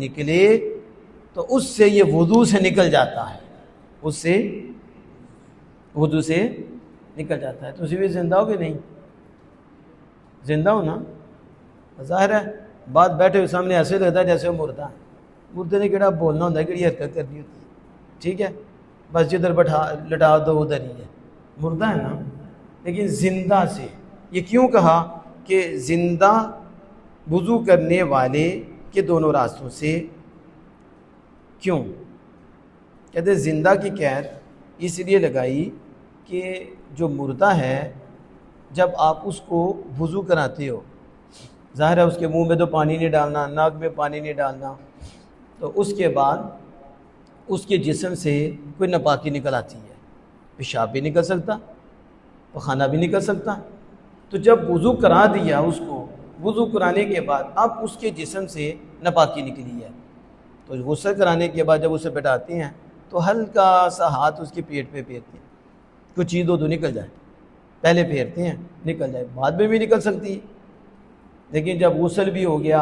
نکلے تو اس سے یہ وضو سے نکل جاتا ہے، اس سے وضو سے نکل جاتا ہے۔ تو اسی بھی زندہ ہو کہ نہیں؟ زندہ ہو نا؟ ظاہر ہے بات بیٹھے ہوئے سامنے ایسے لگتا ہے جیسے وہ مردہ ہے۔ مردے نے کہڑا بولنا ہوتا ہے، کہڑی حرکت کرنی ہوتی ہے، ٹھیک ہے، بس جدھر لٹا دو ادھر ہی ہے، مردہ ہے نا۔ لیکن زندہ سے یہ کیوں کہا کہ زندہ وضو کرنے والے کے دونوں راستوں سے؟ کیوں کہتے ہیں زندہ کی قید اس لیے لگائی کہ جو مردہ ہے جب آپ اس کو وضو کراتے ہو، ظاہر ہے اس کے منہ میں تو پانی نہیں ڈالنا، ناک میں پانی نہیں ڈالنا، تو اس کے بعد اس کے جسم سے کوئی ناپاکی نکل آتی ہے، پیشاب بھی نکل سکتا، پخانہ بھی نکل سکتا۔ تو جب وضو کرا دیا اس کو، وضو کرانے کے بعد اب اس کے جسم سے ناپاکی نکلی ہے، تو غسل کرانے کے بعد جب اسے بٹاتے ہیں تو ہلکا سا ہاتھ اس کے پیٹ پہ پھیرتے ہیں، کوئی چیز ہو تو نکل جائے، پہلے پھیرتے ہیں نکل جائے، بعد میں بھی نکل سکتی ہے۔ لیکن جب غسل بھی ہو گیا،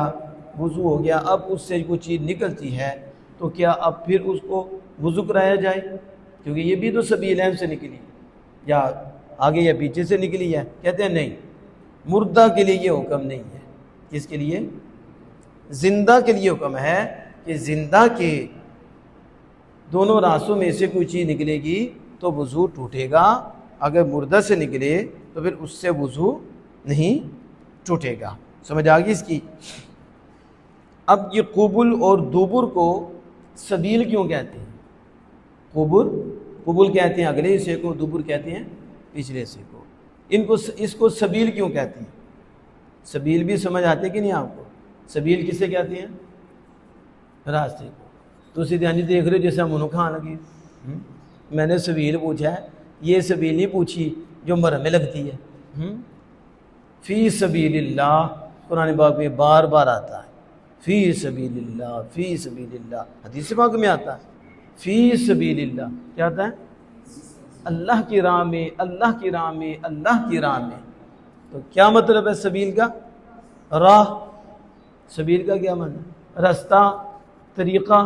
وضو ہو گیا، اب اس سے کوئی چیز نکلتی ہے تو کیا اب پھر اس کو وضو کرایا جائے؟ کیونکہ یہ بھی تو سبیل اہم سے نکلی یا آگے یا پیچھے سے نکلی ہے۔ کہتے ہیں نہیں، مردہ کے لیے یہ حکم نہیں ہے۔ کس کے لیے؟ زندہ کے لیے حکم ہے کہ زندہ کے دونوں راستوں میں سے کوئی چیز نکلے گی تو وضو ٹوٹے گا، اگر مردہ سے نکلے تو پھر اس سے وضو نہیں ٹوٹے گا۔ سمجھ آ گئی اس کی؟ اب یہ قبل اور دوبر کو سبیل کیوں کہتے ہیں؟ قبل کہتے ہیں اگلے حصے کو، دوبر کہتے ہیں پچھلے حصے کو۔ اس کو سبیل کیوں کہتے ہیں؟ سبیل بھی سمجھ آتے کہ نہیں آپ کو؟ سبیل کسے کہتے ہیں؟ راستے کو۔ تو دھیان دیکھ رہے ہو جیسے ہم انہوں کھانے لگے، میں نے سبیل پوچھا ہے، یہ سبیل نہیں پوچھی جو مرم میں لگتی ہے۔ فی سبیل اللہ قرآن پاک میں بار بار آتا ہے، فی سبیل اللہ، فی سبیل اللہ، حدیث پاک میں آتا ہے فی سبیل اللہ، کیا آتا ہے؟ اللہ کی راہ میں، اللہ کی راہ میں، اللہ کی راہ میں۔ تو کیا مطلب ہے سبیل کا؟ راہ۔ سبیل کا کیا مطلب ہے؟ راستہ، طریقہ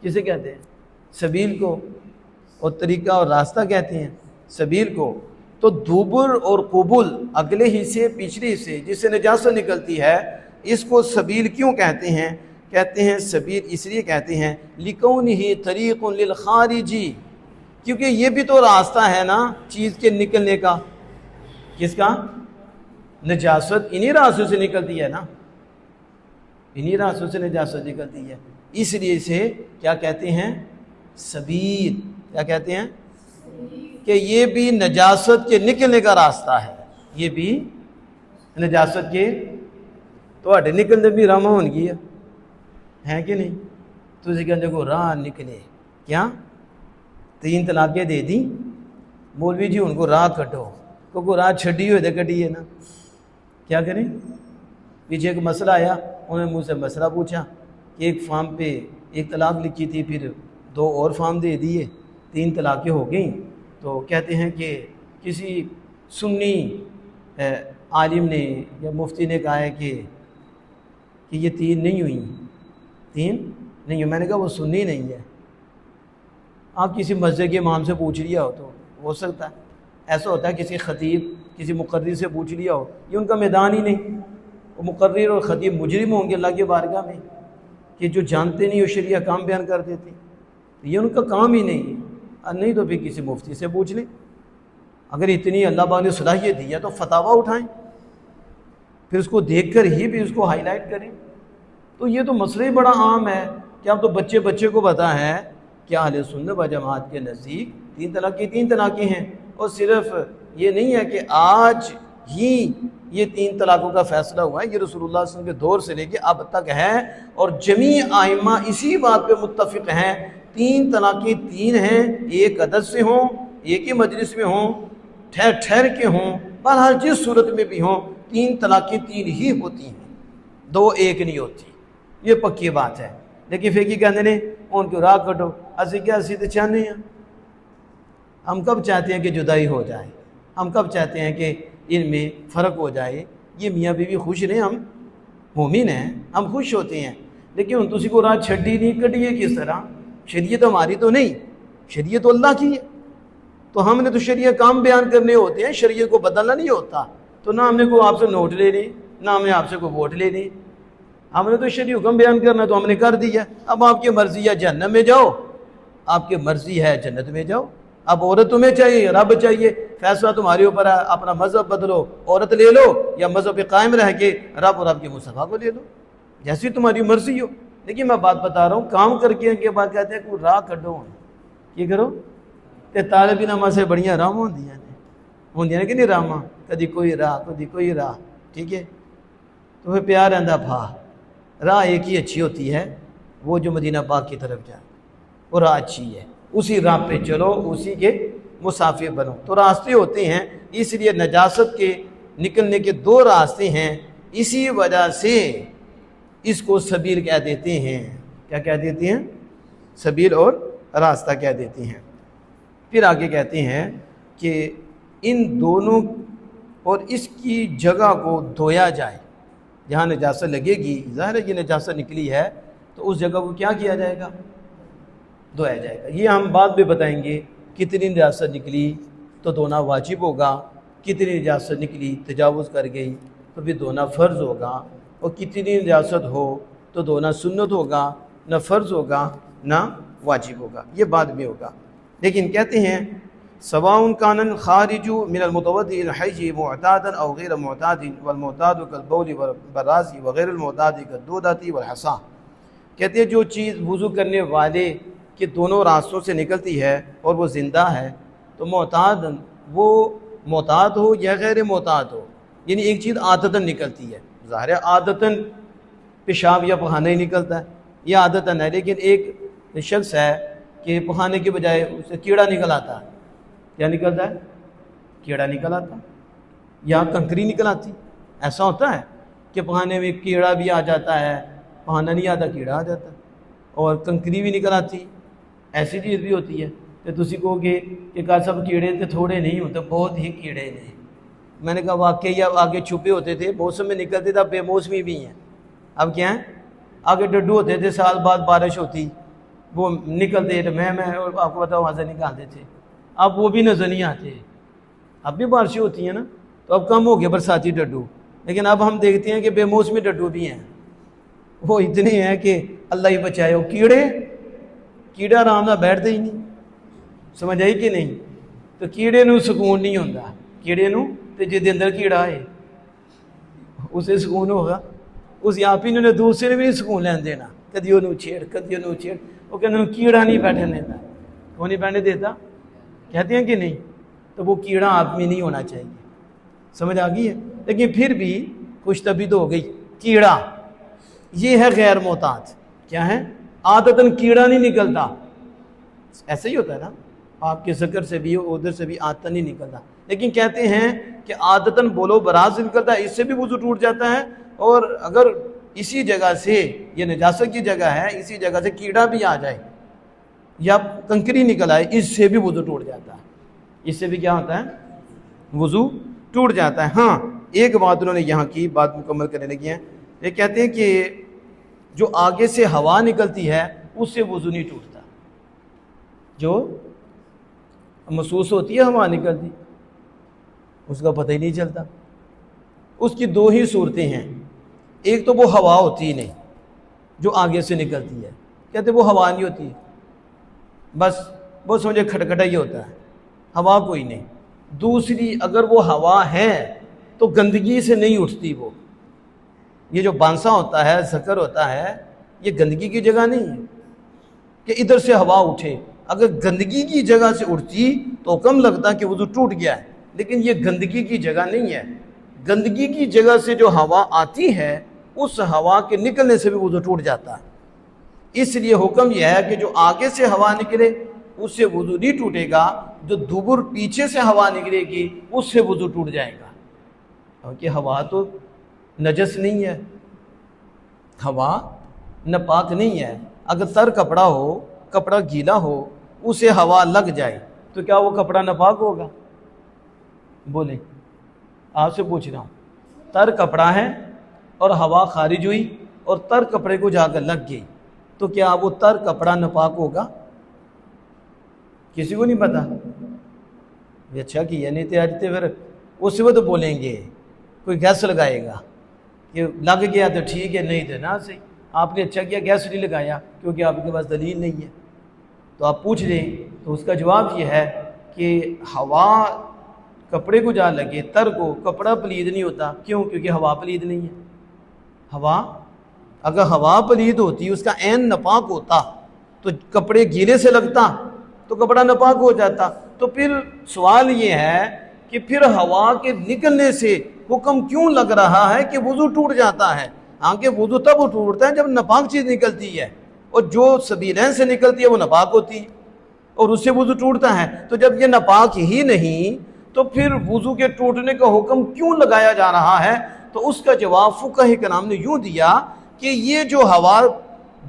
کسے کہتے ہیں؟ سبیل کو۔ اور طریقہ اور راستہ کہتے ہیں سبیل کو۔ تو دوبر اور قبل اگلے حصے پچھلے حصے جس سے نجاست نکلتی ہے، اس کو سبیل کیوں کہتے ہیں؟ کہتے ہیں سبیل اس لیے کہتے ہیں لِکَوْنِهِ طَرِيقٌ لِلْخَارِجِ، کیونکہ یہ بھی تو راستہ ہے نا چیز کے نکلنے کا۔ کس کا؟ نجاست انہی راستوں سے نکلتی ہے نا، انہی راستوں سے نجاست نکلتی ہے، اس لیے اسے کیا کہتے ہیں؟ سبیل۔ کیا کہتے ہیں؟ کہ یہ بھی نجاست کے نکلنے کا راستہ ہے، یہ بھی نجاست کے تو نکلنے بھی راہ ہون گی ہے کہ نہیں؟ تو اسی کہنے کو راہ نکلے، کیا 3 طلاقیں دے دیں مولوی جی ان کو راہ کٹو، کو راہ چھڑی ہوئے دے کٹی ہے نا، کیا کریں؟ پیچھے ایک مسئلہ آیا، انہوں نے مجھ سے مسئلہ پوچھا کہ ایک فارم پہ 1 طلاق لکھی تھی، پھر 2 اور فارم دے دیے، 3 طلاقیں ہو گئیں۔ تو کہتے ہیں کہ کسی سنی عالم نے یا مفتی نے کہا ہے کہ یہ 3 نہیں ہوئیں، 3 نہیں ہوئی۔ میں نے کہا وہ سنی نہیں ہے، آپ کسی مسجد کے امام سے پوچھ لیا ہو تو ہو سکتا ہے، ایسا ہوتا ہے کسی خطیب کسی مقرر سے پوچھ لیا ہو، یہ ان کا میدان ہی نہیں، وہ مقرر اور خطیب مجرم ہوں گے اللہ کے بارگاہ میں کہ جو جانتے نہیں وہ شریعہ کام بیان کر دیتے، یہ ان کا کام ہی نہیں ہے۔ نہیں تو پھر کسی مفتی سے پوچھ لیں، اگر اتنی اللہ پاک نے صلاحیت دی ہے تو فتاویٰ اٹھائیں، پھر اس کو دیکھ کر ہی بھی اس کو ہائی لائٹ کریں۔ تو یہ تو مسئلہ ہی بڑا عام ہے کہ اب تو بچے کو پتہ ہے کہ اہل سنت و جماعت کے نزدیک 3 طلاقیں ہیں، اور صرف یہ نہیں ہے کہ آج ہی یہ 3 طلاقوں کا فیصلہ ہوا ہے، یہ رسول اللہ صلی اللہ علیہ وسلم کے دور سے لے کے اب تک ہے، اور جمیع ائمہ اسی بات پہ متفق ہیں 3 طلاقیں 3 ہیں، ایک عدد سے ہوں، ایک ہی مجلس میں ہوں، ٹھہر کے ہوں، بہرحال جس صورت میں بھی ہوں 3 طلاقیں 3 ہی ہوتی ہیں، 2 ایک نہیں ہوتی، یہ پکی بات ہے۔ لیکن فقی کہتے ہیں ان کو راہ کٹو، اسی کیا اسی تو چاہنے ہیں، ہم کب چاہتے ہیں کہ جدائی ہو جائے، ہم کب چاہتے ہیں کہ ان میں فرق ہو جائے، یہ میاں بیوی خوش رہیں، ہم مومن ہیں، ہم خوش ہوتے ہیں، لیکن ہوں تسی کو راہ چھڈی نہیں، کڈیے کس طرح؟ شریعت ہماری تو نہیں، شریعت تو اللہ کی ہے، تو ہم نے تو شریعت کام بیان کرنے ہوتے ہیں، شریعت کو بدلنا نہیں ہوتا۔ تو نہ ہم نے کوئی آپ سے نوٹ لے لی، نہ ہم نے آپ سے کوئی ووٹ لے لی، ہم نے تو شریعت حکم بیان کرنا تو ہم نے کر دیا۔ اب آپ کی مرضی ہے جہنم میں جاؤ، آپ کی مرضی ہے جنت میں جاؤ۔ اب عورت تمہیں چاہیے، رب چاہیے، فیصلہ تمہارے اوپر ہے، اپنا مذہب بدلو، عورت لے لو، یا مذہب پہ قائم رہ کے رب اور رب کے مصطفیٰ کو لے لو، جیسی تمہاری مرضی ہو۔ لیکن میں بات بتا رہا ہوں، کام کر کے بعد کہتے ہیں کہ راہ کڈو، یہ کرو تے طالب علم سے بڑیاں راہ ہوندیاں کہ نہیں، راہ کدی کوئی راہ کدی کوئی راہ، ٹھیک ہے؟ تو پھر پیار رہندا بھا، راہ ایک ہی اچھی ہوتی ہے، وہ جو مدینہ پاک کی طرف جائے، وہ راہ اچھی ہے، اسی راہ پہ چلو، اسی کے مسافر بنو۔ تو راستے ہوتے ہیں، اس لیے نجاست کے نکلنے کے دو راستے ہیں، اسی وجہ سے اس کو سبیل کہہ دیتے ہیں۔ کیا کہہ دیتے ہیں؟ سبیل اور راستہ کہہ دیتے ہیں۔ پھر آگے کہتے ہیں کہ ان دونوں اور اس کی جگہ کو دھویا جائے، جہاں نجاست لگے گی، ظاہر ہے یہ نجاست نکلی ہے تو اس جگہ کو کیا کیا جائے گا؟ دھویا جائے گا۔ یہ ہم بعد میں بتائیں گے، کتنی نجاست نکلی تو دھونا واجب ہوگا، کتنی نجاست نکلی تجاوز کر گئی تو پھر دھونا فرض ہوگا، اور کتنی نجاست ہو تو دھونا سنت ہوگا، نہ فرض ہوگا نہ واجب ہوگا، یہ بعد میں ہوگا۔ لیکن کہتے ہیں سواء کان الخارج من المتوضئ الحي معتادا او غیر معتاد والمعتاد كالبول والبراز وغیر المعتاد كالدودة والحصى، کہتے ہیں جو چیز وضو کرنے والے کے دونوں راستوں سے نکلتی ہے اور وہ زندہ ہے، تو معتاد وہ معتاد ہو یا غیر معتاد ہو، یعنی ایک چیز عادتاً نکلتی ہے، ظاہر ہے عادتاً پیشاب یا پخانہ ہی نکلتا ہے، یہ عادتاً ہے، لیکن ایک شخص ہے کہ پخانے کے بجائے اسے کیڑا نکل آتا ہے، کیا نکلتا ہے؟ کیڑا نکل آتا، یا کنکری نکل آتی، ایسا ہوتا ہے کہ پخانے میں کیڑا بھی آ جاتا ہے، پخانہ نہیں آتا کیڑا آ جاتا ہے، اور کنکری بھی نکل آتی، ایسی چیز بھی ہوتی ہے۔ تو تسی کہو گے کہ کہا سب کیڑے تو تھوڑے نہیں ہوتے، بہت ہی کیڑے ہیں۔ میں نے کہا واقعی اب آگے چھپے ہوتے تھے، موسم میں نکلتے تھے، اب بے موسمی بھی ہیں، اب کیا ہیں؟ آگے ڈڈو ہوتے تھے، سال بعد بارش ہوتی وہ نکلتے تھے، میں اور آپ کو بتاؤ وہاں سے نکالتے تھے، اب وہ بھی نظر نہیں آتے۔ اب بھی بارشیں ہوتی ہیں نا، تو اب کم ہو گئے برساتی ڈڈو، لیکن اب ہم دیکھتے ہیں کہ بے موسمی ڈڈو بھی ہیں، وہ اتنے ہیں کہ اللہ ہی بچائے۔ وہ کیڑا آرام نہ بیٹھتے ہی نہیں، سمجھ آئی کہ نہیں؟ تو کیڑے نو سکون نہیں ہوتا، کیڑے نو تے جے دے اندر کیڑا ہے اسے سکون ہوگا، اس آپ ہی نے دوسرے نے بھی سکون لین دینا، کدی انہوں چھیڑ کدی انہوں چھیڑ، وہ کہتے ہیں کیڑا نہیں بیٹھنے دیتا، وہ نہیں بیٹھنے دیتا، کہتے ہیں کہ نہیں؟ تو وہ کیڑا آپ میں نہیں ہونا چاہیے، سمجھ آ گئی ہے؟ لیکن پھر بھی خوش طبیعت ہو گئی، کیڑا یہ ہے غیر معتاد، کیا ہے؟ عادتاً کیڑا نہیں نکلتا، ایسا ہی ہوتا ہے نا، آپ کے ذکر سے بھی ادھر سے بھی عادتاً نہیں نکلتا، لیکن کہتے ہیں کہ عادتاً بولو براز نکلتا ہے، اس سے بھی وضو ٹوٹ جاتا ہے، اور اگر اسی جگہ سے یہ نجاست کی جگہ ہے، اسی جگہ سے کیڑا بھی آ جائے یا کنکری نکل آئے، اس سے بھی وضو ٹوٹ جاتا ہے، اس سے بھی کیا ہوتا ہے؟ وضو ٹوٹ جاتا ہے۔ ہاں ایک بات انہوں نے یہاں کی بات مکمل کرنے لگی ہیں، یہ کہتے ہیں کہ جو آگے سے ہوا نکلتی ہے اس سے وضو نہیں ٹوٹتا، جو محسوس ہوتی ہے ہوا نکلتی اس کا پتہ ہی نہیں چلتا۔ اس کی دو ہی صورتیں ہیں، ایک تو وہ ہوا ہوتی ہی نہیں جو آگے سے نکلتی ہے، کہتے وہ ہوا نہیں ہوتی، بس وہ سمجھے کھٹکھٹا ہی ہوتا ہے، ہوا کوئی نہیں۔ دوسری اگر وہ ہوا ہے تو گندگی سے نہیں اٹھتی، وہ یہ جو بانسا ہوتا ہے، ذکر ہوتا ہے، یہ گندگی کی جگہ نہیں ہے کہ ادھر سے ہوا اٹھے، اگر گندگی کی جگہ سے اٹھتی تو کم لگتا کہ وضو ٹوٹ گیا ہے، لیکن یہ گندگی کی جگہ نہیں ہے، گندگی کی جگہ سے جو ہوا آتی ہے اس ہوا کے نکلنے سے بھی وضو ٹوٹ جاتا ہے۔ اس لیے حکم یہ ہے کہ جو آگے سے ہوا نکلے اس سے وضو نہیں ٹوٹے گا، جو دوبر پیچھے سے ہوا نکلے گی اس سے وضو ٹوٹ جائے گا، کیونکہ ہوا تو نجس نہیں ہے، ہوا ناپاک نہیں ہے۔ اگر تر کپڑا ہو، کپڑا گیلا ہو، اسے ہوا لگ جائے تو کیا وہ کپڑا ناپاک ہوگا؟ بولیں، آپ سے پوچھ رہا ہوں، تر کپڑا ہے اور ہوا خارج ہوئی اور تر کپڑے کو جا کر لگ گئی تو کیا وہ تر کپڑا ناپاک ہوگا؟ کسی کو نہیں پتا؟ اچھا کیا نہیں تھے آج پھر اس وقت بولیں گے، کوئی گیس لگائے گا کہ لگ گیا تو ٹھیک ہے، نہیں تو نہ صحیح، آپ نے اچھا کیا گیس نہیں لگایا کیونکہ آپ کے پاس دلیل نہیں ہے۔ تو آپ پوچھ لیں تو اس کا جواب یہ ہے کہ ہوا کپڑے کو جا لگے، تر کو، کپڑا پلید نہیں ہوتا، کیوں؟ کیونکہ ہوا پلید نہیں ہے۔ ہوا اگر ہوا پلید ہوتی، اس کا عین ناپاک ہوتا تو کپڑے گیلے سے لگتا تو کپڑا ناپاک ہو جاتا۔ تو پھر سوال یہ ہے کہ پھر ہوا کے نکلنے سے حکم کیوں لگ رہا ہے کہ وضو ٹوٹ جاتا ہے؟ ہاں کہ وضو تب ٹوٹتا ہے جب ناپاک چیز نکلتی ہے، اور جو سبیلین سے نکلتی ہے وہ ناپاک ہوتی ہے اور اس سے وضو ٹوٹتا ہے۔ تو جب یہ ناپاک ہی نہیں تو پھر وضو کے ٹوٹنے کا حکم کیوں لگایا جا رہا ہے؟ تو اس کا جواب فقہ کرام نے یوں دیا کہ یہ جو ہوا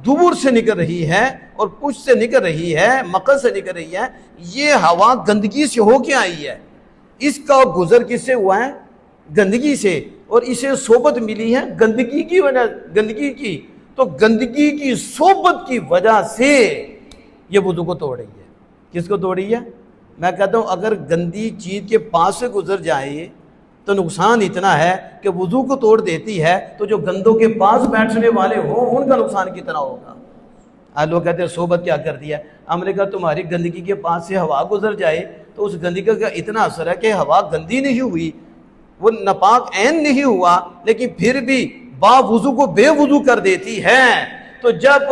دبر سے نکل رہی ہے اور پشت سے نکل رہی ہے، مقصد سے نکل رہی ہے، یہ ہوا گندگی سے ہو کے آئی ہے۔ اس کا گزر کس سے ہوا ہے؟ گندگی سے، اور اسے صحبت ملی ہے گندگی کی وجہ، گندگی کی، تو گندگی کی صحبت کی وجہ سے یہ وضو کو توڑ رہی ہے۔ کس کو توڑ رہی ہے؟ میں کہتا ہوں اگر گندی چیز کے پاس سے گزر جائے تو نقصان اتنا ہے کہ وضو کو توڑ دیتی ہے، تو جو گندوں کے پاس بیٹھنے والے ہوں ان کا نقصان کتنا ہوگا؟ آج لوگ کہتے ہیں صحبت کیا کر دیا؟ ہم نے کہا تمہاری گندگی کے پاس سے ہوا گزر جائے تو اس گندگی کا اتنا اثر ہے کہ ہوا گندی نہیں ہوئی، وہ ناپاک عین نہیں ہوا، لیکن پھر بھی با وضو کو بے وضو کر دیتی ہے۔ تو جب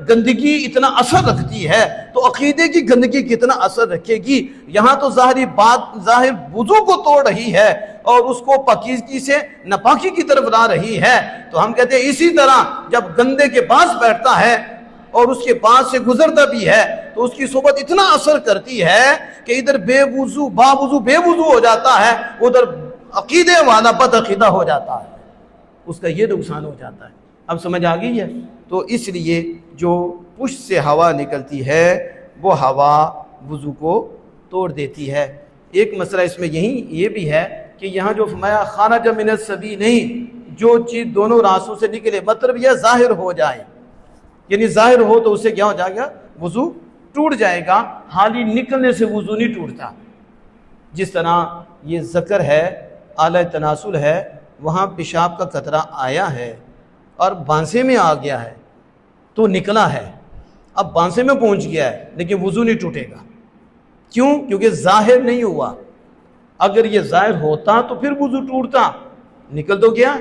گندگی اتنا اثر رکھتی ہے تو عقیدے کی گندگی کتنا اثر رکھے گی؟ یہاں تو ظاہری بات ظاہر وضو کو توڑ رہی ہے اور اس کو پاکیزگی سے ناپاکی کی طرف لا رہی ہے۔ تو ہم کہتے ہیں اسی طرح جب گندے کے پاس بیٹھتا ہے اور اس کے پاس سے گزرتا بھی ہے تو اس کی صحبت اتنا اثر کرتی ہے کہ ادھر بے وضو با وضو بے وضو ہو جاتا ہے، ادھر عقیدے والا بد عقیدہ ہو جاتا ہے، اس کا یہ نقصان ہو جاتا ہے۔ اب سمجھ آ گئی ہے؟ تو اس لیے جو پشت سے ہوا نکلتی ہے وہ ہوا وضو کو توڑ دیتی ہے۔ ایک مسئلہ اس میں یہ بھی ہے کہ یہاں جو فرمایا خارج من السبیل، نہیں، جو چیز دونوں راستوں سے نکلے، مطلب یہ ظاہر ہو جائے، یعنی ظاہر ہو تو اسے کیا ہو جائے گا؟ وضو ٹوٹ جائے گا۔ حالی نکلنے سے وضو نہیں ٹوٹتا۔ جس طرح یہ ذکر ہے، اعلی تناسل ہے، وہاں پیشاب کا قطرہ آیا ہے اور بانسے میں آ گیا ہے تو نکلا ہے، اب بانسے میں پہنچ گیا ہے لیکن وضو نہیں ٹوٹے گا۔ کیوں؟ کیونکہ ظاہر نہیں ہوا۔ اگر یہ ظاہر ہوتا تو پھر وضو ٹوٹتا، نکل تو گیا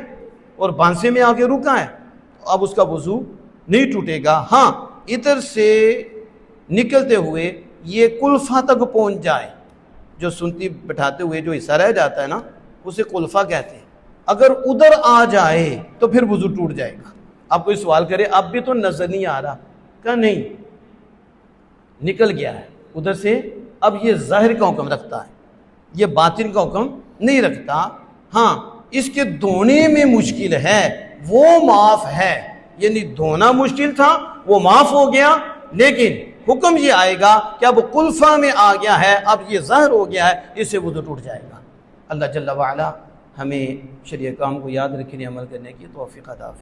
اور بانسے میں آ کے رکا ہے، اب اس کا وضو نہیں ٹوٹے گا۔ ہاں ادھر سے نکلتے ہوئے یہ کلفہ تک پہنچ جائے، جو سنتی بٹھاتے ہوئے جو حصہ رہ جاتا ہے نا اسے کلفہ کہتے ہیں، اگر ادھر آ جائے تو پھر وضو ٹوٹ جائے گا۔ اب کوئی سوال کرے اب بھی تو نظر نہیں آ رہا، کہ نہیں، نکل گیا ہے ادھر سے، اب یہ ظاہر کا حکم رکھتا ہے، یہ باطن کا حکم نہیں رکھتا۔ ہاں اس کے دھونے میں مشکل ہے، وہ معاف ہے، یعنی دھونا مشکل تھا وہ معاف ہو گیا، لیکن حکم یہ آئے گا کہ اب کلفہ میں آ گیا ہے، اب یہ ظاہر ہو گیا ہے، اس سے وضو ٹوٹ جائے گا۔ اللہ جل وعلا ہمیں شرع کام کو یاد رکھنے عمل کرنے کی توفیق عطا فرمائے۔